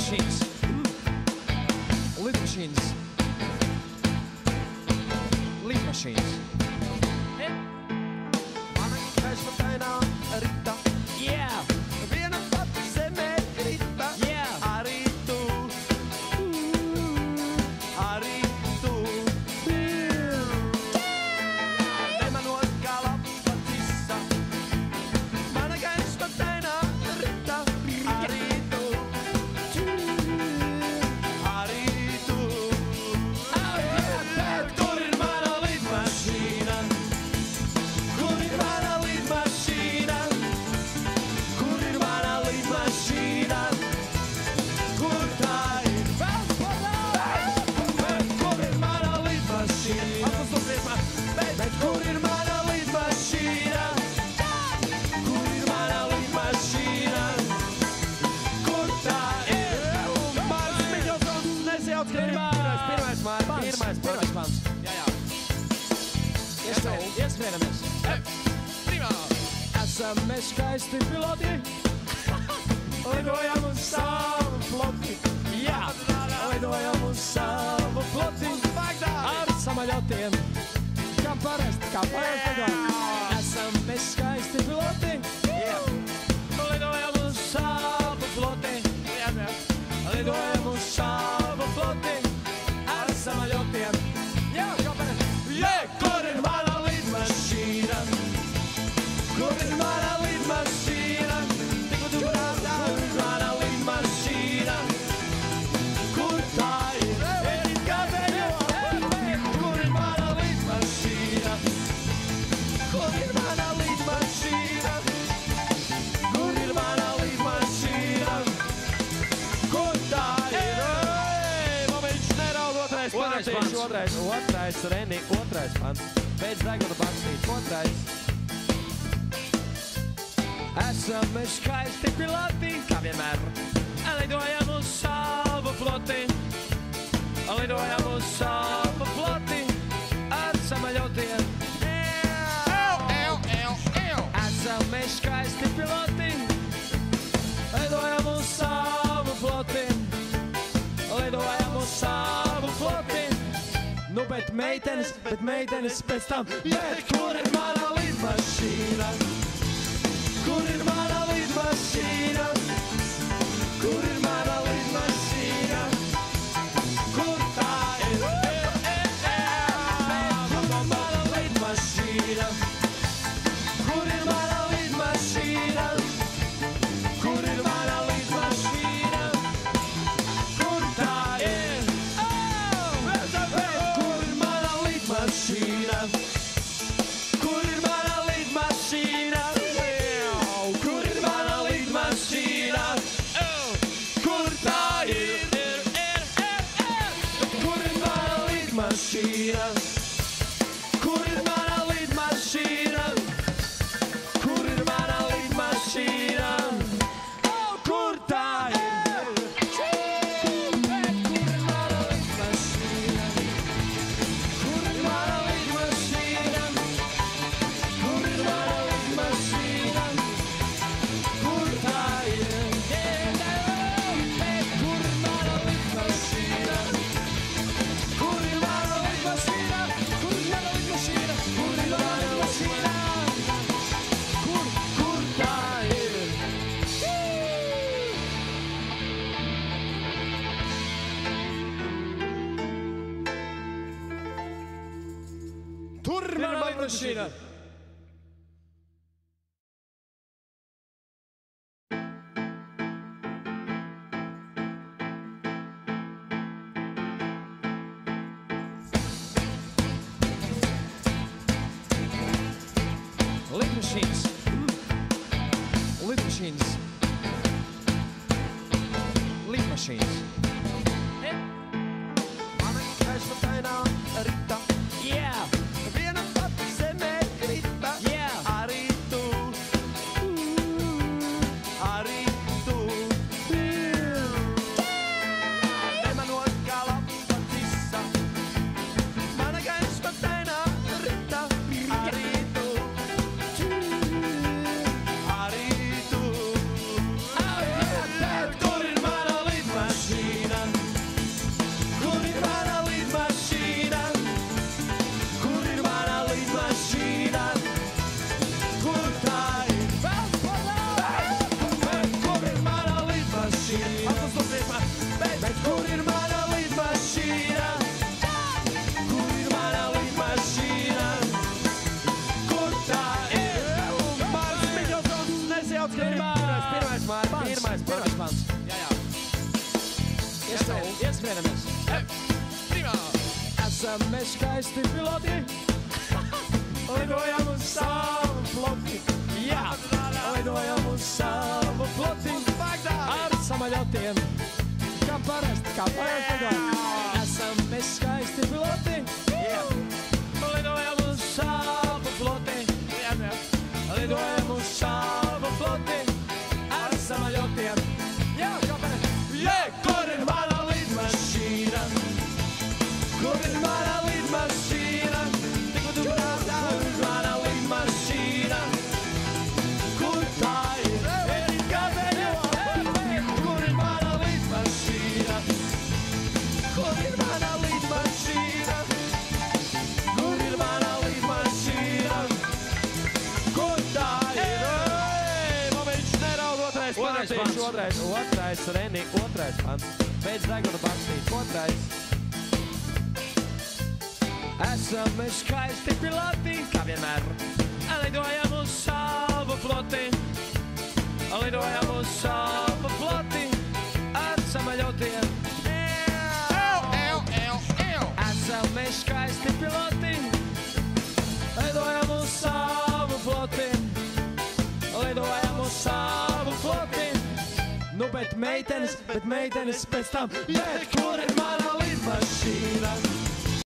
machines. Lead machines. Lead machines. Annan käs van bijna Rita. Yeah. Viena pappa se me Rita. Yeah. Aritu. Aritu. Emä nuotkaa lappatissa. Annan käs van bijna Rita. Aritu. Aritu. Kurirmana lead machine. Kurirmana lead machine. Kurirmana lead machine. Kurtain. Kurirmana lead machine. Kurirmana lead machine. Kurirmana lead machine. Kurtain. Mans Mikkelsons nesijauc pirmais pants. Jā. Iespējamies. Esam mēs skaisti piloti. Lidojam uz savu floti. Jā. Lidojam uz savu floti. Ar samaļotiem. Kā parasti. Esam mēs skaisti piloti. Lidojam uz savu floti. Lidojam uz savu floti. Ar samaļotiem. Jā, kā parasti. Kur ir mana lidmašīna? Kur ir mana lidmašīna? Tikko tu prātā, kur ir mana lidmašīna? Kur tā ir? Edit kāpēļo? Kur ir mana lidmašīna? Kur ir mana lidmašīna? Kur ir mana lidmašīna? Kur tā ir? Moments neraud otrais pants. Otrais, Reni, otrais pants. Pēc deguna bakstīt, otrais. Esam mēs skaisti piloti. Kā vienmēr. Lidojam uz savu floti. Lidojam uz savu floti. Ar samaļotiem. Esam mēs skaisti piloti. Lidojam uz savu floti. Lidojam uz savu floti. Nu, bet meitenes pēc tam. Kur ir mana lidmašīna? Kur ir mana lidmašīna? Kur ir mana lidmašīna? Kur tā ir? Kur ir mana lidmašīna? Kur ir mana lidmašīna? Kur ir mana lidmašīna? Kur tā ir? Kur ir mana lidmašīna? Kur ir mana lidmašīna? Kur ir mana lidmašīna? Kur tā ir? Kur ir mana lidmašīna? Kur ir mana lidmašīna? Kur ir mana lidmašīna? Kur tā ir? Kur ir mana lidmašīna? Kur ir mana lidmašīna? Kur ir mana lidmašīna? Kur tā ir? Kur ir mana lidmašīna? Kur ir mana lidmašīna? Kur ir mana lidmašīna? Kur ir mana lidmašīna? Kur tā ir? Tur man lidmašīna. Lead machines. Lead machines. Lead machines. Annan käs van bijna Rita. Yeah. Viena pappa se me Rita. Yeah. Aritu. Aritu. Emä nuotkaa lappatissa. Annan käs van bijna Rita. Aritu. Aritu. Kur ir mana lidmašīna? Esam mēs skaisti piloti, lidojam uz savu floti. Jā, lidojam uz savu floti ar samaļotiem. Kā parasti lidojam. Esam mēs skaisti piloti, lidojam uz savu floti. Lidojam uz savu floti ar samaļotiem. Jā, kā parasti. Kur ir mana lidmašīna? Kur ir mana lidmašīna? Kur ir mana lidmašīna? Kur tā ir? Kur ir mana lidmašīna? Kur ir mana lidmašīna? Kur ir mana lidmašīna? Kur tā ir? Moments neraud, otrais, Reni, otrais pants. Beidz deguna bakstīt, otrais. Esam mēs skaisti piloti, kā vienmēr. Lidojam uz savu floti. Lidojam uz savu floti ar samaļotiem. Esam mēs skaisti piloti. Lidojam uz savu floti. Lidojam uz savu floti. Nu, bet meitenes pēc tam. Kur ir mana lidmašīna?